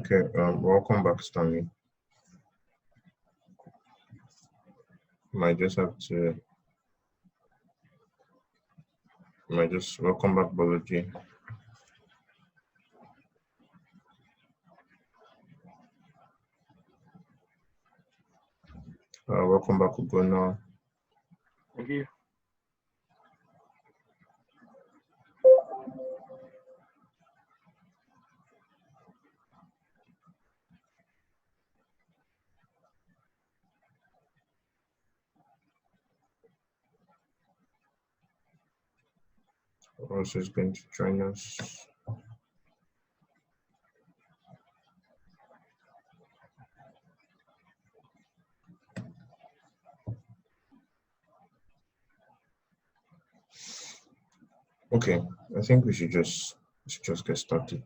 Okay, welcome back, Stanley. Might just have to, welcome back, Biology. Welcome back, Ugona. Thank you. Also is going to join us. Okay, I think we should just get started.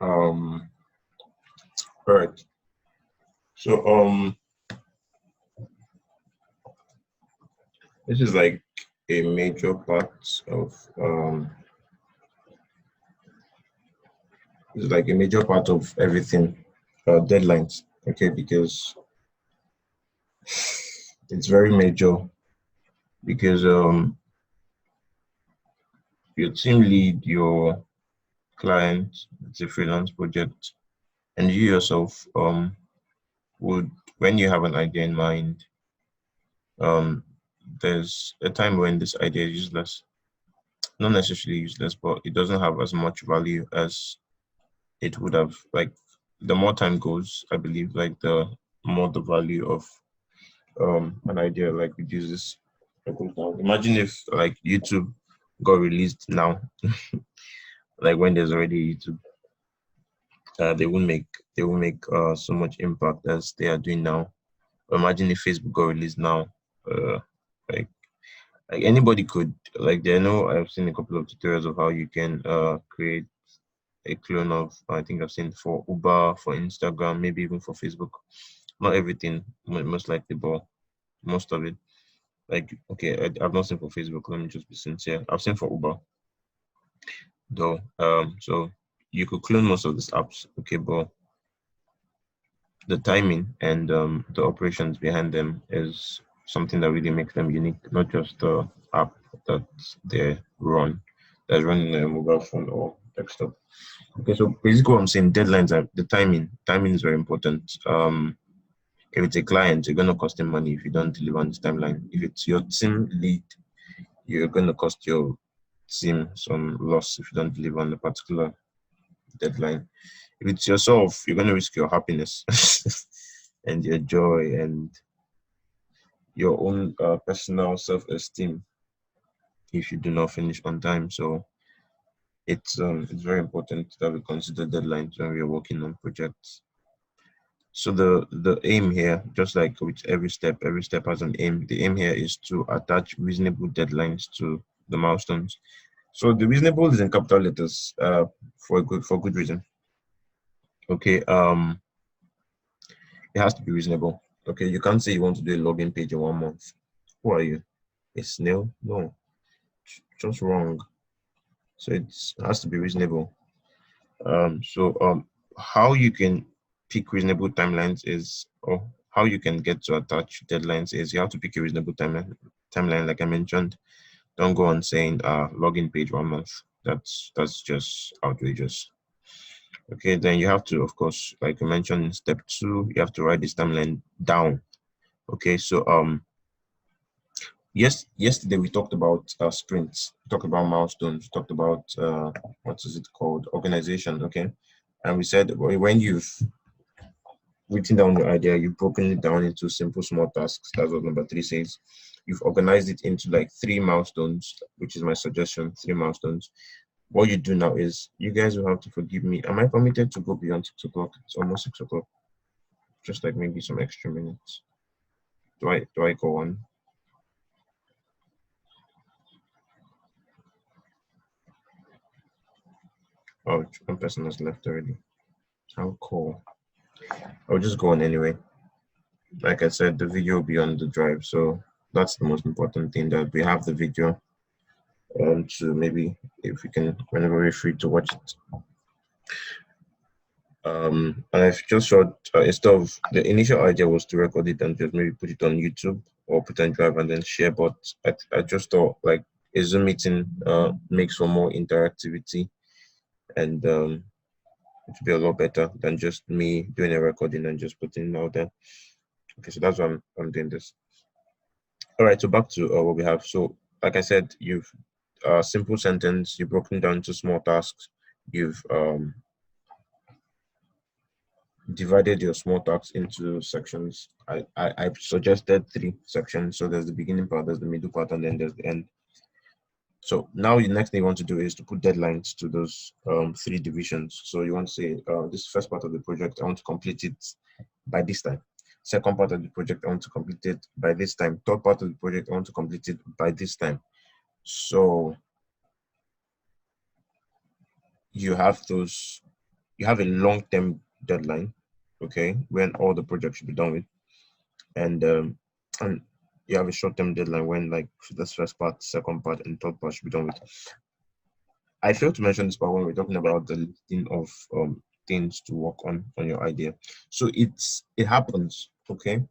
All right. So this is like a major part of everything, deadlines. Okay, because it's very major. Because your team lead, your client, it's a freelance project, and you yourself would, when you have an idea in mind, there's a time when this idea is useless. Not necessarily useless, but it doesn't have as much value as it would have. Like, the more time goes, I believe, like the more the value of an idea like reduces. Imagine if like YouTube got released now, like when there's already YouTube, they won't make so much impact as they are doing now. Imagine if Facebook got released now, uh, like anybody could, like, there. Know I've seen a couple of tutorials of how you can create a clone of, I think I've seen for Uber, for Instagram, maybe even for Facebook. Not everything, most likely, but most of it. Like, okay, I've not seen for Facebook. Let me just be sincere. I've seen for Uber, though. So you could clone most of these apps, okay, but the timing and the operations behind them is something that really makes them unique, not just the app that they run, that's running a mobile phone or desktop. Okay, so basically what I'm saying, deadlines are the timing. Timing is very important. If it's a client, you're gonna cost them money if you don't deliver on this timeline. If it's your team lead, you're gonna cost your team some loss if you don't deliver on the particular deadline. If it's yourself, you're gonna risk your happiness and your joy and your own personal self-esteem if you do not finish on time. So it's very important that we consider deadlines when we are working on projects. So the aim here, just like with every step has an aim. The aim here is to attach reasonable deadlines to the milestones. So the reasonable is in capital letters for good reason. Okay, it has to be reasonable. Okay, you can't say you want to do a login page in 1 month. Who are you? A snail? No, just wrong. So it has to be reasonable. So how you can pick reasonable timelines is, or how you can get to attach deadlines is, you have to pick a reasonable timeline, like I mentioned. Don't go on saying login page 1 month. That's just outrageous. Okay, then you have to, of course, like I mentioned in step 2, you have to write this timeline down. Okay, so yesterday we talked about sprints, we talked about milestones, we talked about what is it called, organization. Okay, and we said when you've written down your idea, you've broken it down into simple small tasks. That's what number 3 says. You've organized it into like 3 milestones, which is my suggestion, 3 milestones. What you do now is, you guys will have to forgive me. Am I permitted to go beyond 6 o'clock? It's almost 6 o'clock. Just like maybe some extra minutes. Do I go on? Oh, one person has left already. How cool. I'll just go on anyway. Like I said, the video will be on the drive, so that's the most important thing, that we have the video. to maybe if we can whenever we're free to watch it. And I've just shot instead of the initial idea was to record it and just maybe put it on YouTube or put on Drive and then share. But I just thought like a Zoom meeting makes for more interactivity and it would be a lot better than just me doing a recording and just putting it out there. Okay, so that's why I'm doing this. All right, so back to what we have. So like I said, you've simple sentence, you've broken down into small tasks, you've divided your small tasks into sections. I suggested 3 sections. So there's the beginning part, there's the middle part, and then there's the end. So now the next thing you want to do is to put deadlines to those 3 divisions. So you want to say, this first part of the project, I want to complete it by this time. Second part of the project, I want to complete it by this time. Third part of the project, I want to complete it by this time. So you have a long-term deadline, okay, when all the projects should be done with, and you have a short-term deadline when like this first part, second part, and third part should be done with. I failed to mention this part when we're talking about the listing of things to work on your idea. So it happens, okay.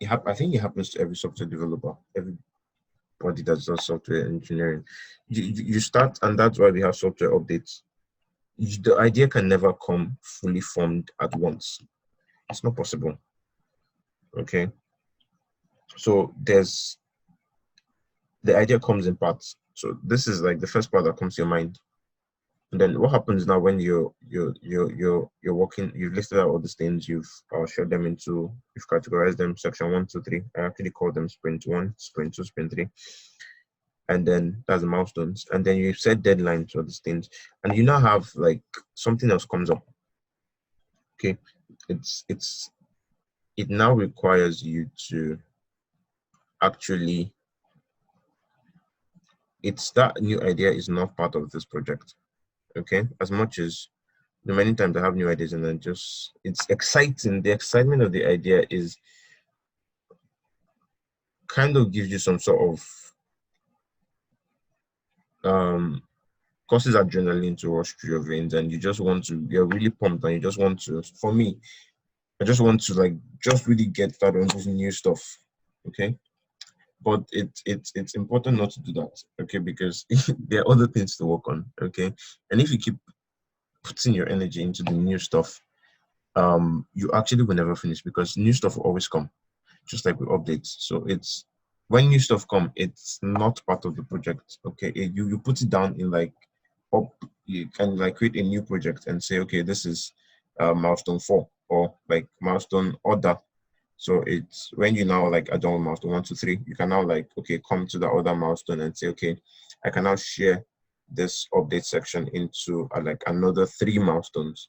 I think it happens to every software developer, everybody that does software engineering. You start, and that's why we have software updates. The idea can never come fully formed at once. It's not possible. Okay. So the idea comes in parts. So this is like the first part that comes to your mind. And then what happens now when you're working, you've listed out all these things, you've shared them into, you've categorized them section 1, 2, 3. I actually call them sprint 1, sprint 2, sprint 3. And then that's the milestones. And then you set deadlines for these things. And you now have like something else comes up. Okay. It now requires you to actually, that new idea is not part of this project. Okay. As much as the many times I have new ideas and then it's exciting. The excitement of the idea is kind of gives you some sort of causes adrenaline to rush through your veins, and you're really pumped, and you just want to, for me, I just want to like just really get started on this new stuff. Okay. But it's important not to do that, okay, because there are other things to work on, okay. And if you keep putting your energy into the new stuff, you actually will never finish because new stuff will always come, just like with updates. So it's when new stuff come, it's not part of the project, okay. You put it down in like you can like create a new project and say, okay, this is milestone 4 or like milestone order. So it's when you now like add on milestone 1, 2, 3, you can now like, okay, come to the other milestone and say, okay, I can now share this update section into like another 3 milestones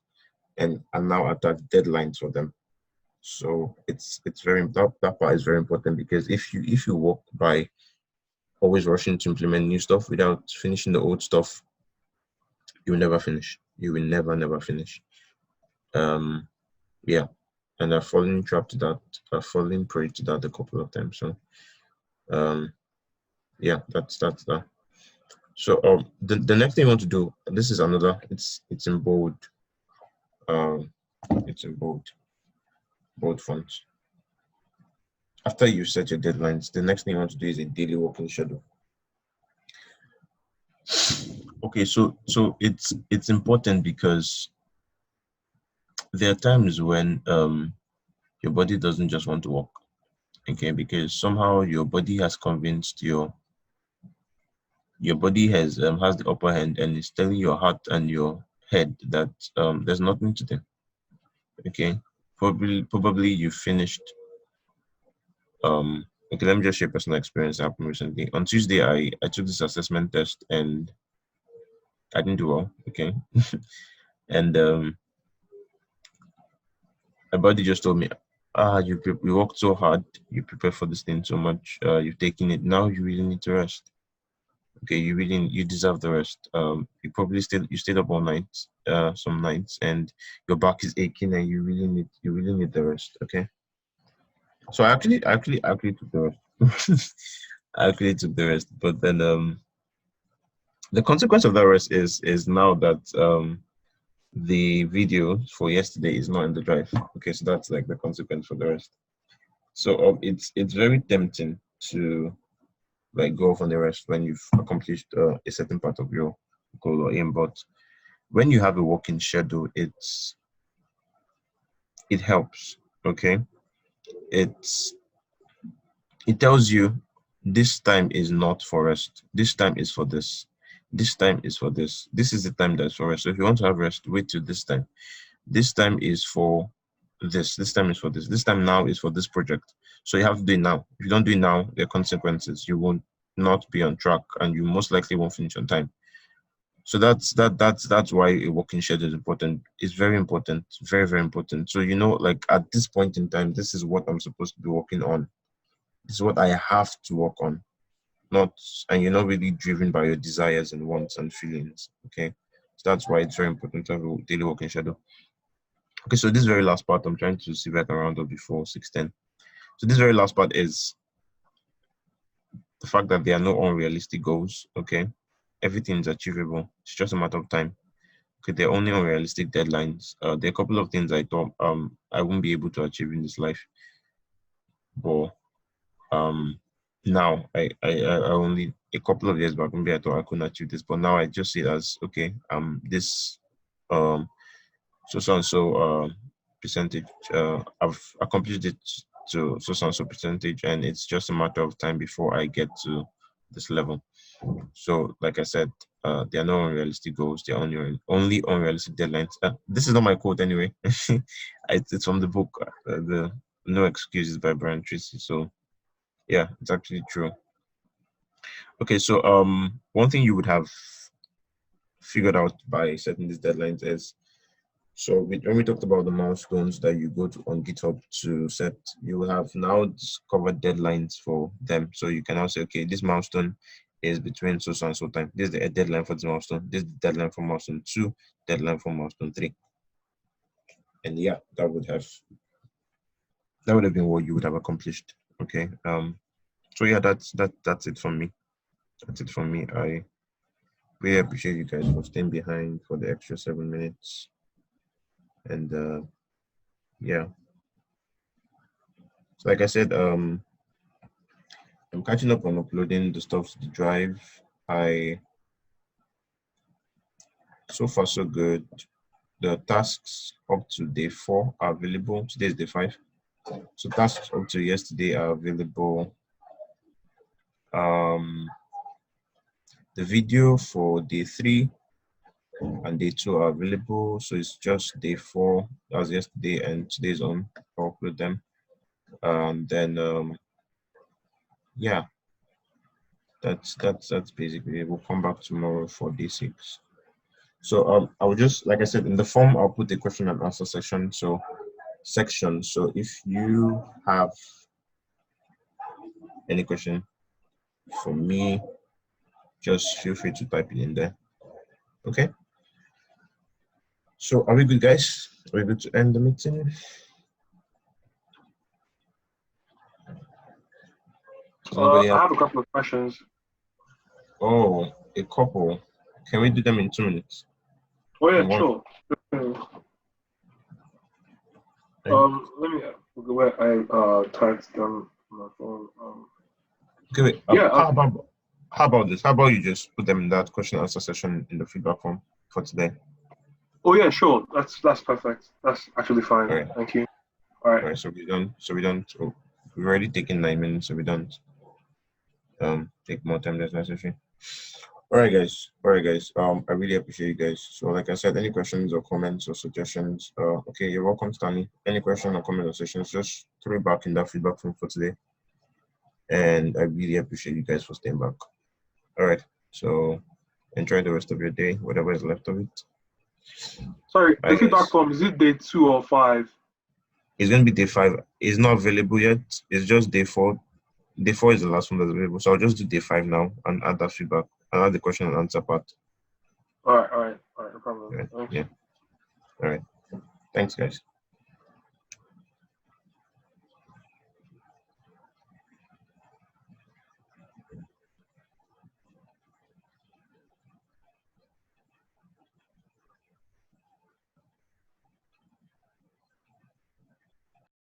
and now attach deadlines for them. So it's very, that part is very important, because if you work by always rushing to implement new stuff without finishing the old stuff, you will never finish. You will never finish. Yeah. And I've fallen trap to that. I've fallen prey to that a couple of times. So yeah, that's that. So the next thing you want to do, this is another, it's in bold. It's in bold font. After you set your deadlines, the next thing you want to do is a daily working schedule. Okay, so it's important because there are times when your body doesn't just want to work, okay, because somehow your body has convinced your body has the upper hand and is telling your heart and your head that there's nothing to do. Okay, probably you finished. Okay, let me just share personal experience that happened recently. On Tuesday, I took this assessment test and I didn't do well. Okay, and my body just told me, you worked so hard, you prepared for this thing so much, you've taken it, now you really need to rest. Okay, you deserve the rest. You stayed up all night, some nights, and your back is aching, and you really need the rest. Okay, so I actually took the rest. I actually took the rest, but then The consequence of that rest is now that the video for yesterday is not in the drive. Okay, so that's like the consequence for the rest. So it's very tempting to like go off on the rest when you've accomplished a certain part of your goal or aim. But when you have a working schedule, it helps. Okay, it tells you this time is not for rest. This time is for this. This time is for this. This is the time that's for rest. So if you want to have rest, wait till this time. This time is for this. This time is for this. This time now is for this project. So you have to do it now. If you don't do it now, there are consequences. You will not be on track, and you most likely won't finish on time. So that's why a working schedule is important. It's very important, very, very important. So like at this point in time, this is what I'm supposed to be working on. This is what I have to work on. And you're not really driven by your desires and wants and feelings. Okay. So that's why it's very important to have a daily working schedule. Okay, so this very last part, I'm trying to see if I can round up before 6:10. So this very last part is the fact that there are no unrealistic goals. Okay, everything is achievable. It's just a matter of time. Okay, there are only unrealistic deadlines. There are a couple of things I thought I won't be able to achieve in this life, but now I only a couple of years back maybe I thought I couldn't achieve this, but now I just see it as okay. This so and so percentage. I've accomplished it to so and so percentage, and it's just a matter of time before I get to this level. So, like I said, there are no unrealistic goals. There are only unrealistic deadlines. This is not my quote anyway. It's from the book, the No Excuses by Brian Tracy. So, yeah, it's actually true. Okay, so one thing you would have figured out by setting these deadlines is so when we talked about the milestones that you go to on GitHub to set, you will have now discovered deadlines for them. So you can now say, okay, this milestone is between so and so time. This is the deadline for this milestone. This is the deadline for milestone 2, deadline for milestone 3. And yeah, that would have been what you would have accomplished. Okay. So yeah, that's it from me. That's it from me. I really appreciate you guys for staying behind for the extra 7 minutes. And yeah. So like I said, I'm catching up on uploading the stuff to the drive. So far so good. The tasks up to day 4 are available. Today is day 5. So tasks up to yesterday are available. The video for day 3 and day 2 are available. So it's just day 4. That was yesterday and today's on. I'll upload them. Then yeah. That's basically it. We'll come back tomorrow for day 6. So I will just, like I said, in the form, I'll put a question and answer section. So if you have any question for me, just feel free to type it in there. Okay. So are we good, guys? Are we good to end the meeting? I have a couple of questions. Oh, a couple. Can we do them in 2 minutes? Oh yeah, sure. Let me where I typed them on my phone. Okay, wait. How about this? How about you just put them in that question and answer session in the feedback form for today? Oh yeah, sure. That's perfect. That's actually fine. Right. Thank you. All right. So we don't. We've already taken 9 minutes, so we don't take more time than necessary. All right, guys. I really appreciate you guys. So, like I said, any questions or comments or suggestions? Okay, you're welcome, Stanley. Any question or comment or suggestions, just throw it back in that feedback form for today. And I really appreciate you guys for staying back. All right. So, enjoy the rest of your day, whatever is left of it. Sorry, the feedback form, is it day 2 or 5? It's going to be day 5. It's not available yet. It's just day 4. Day 4 is the last one that's available. So I'll just do day 5 now and add that feedback and add the question and answer part. All right, no problem. Yeah. All right. Thanks, guys.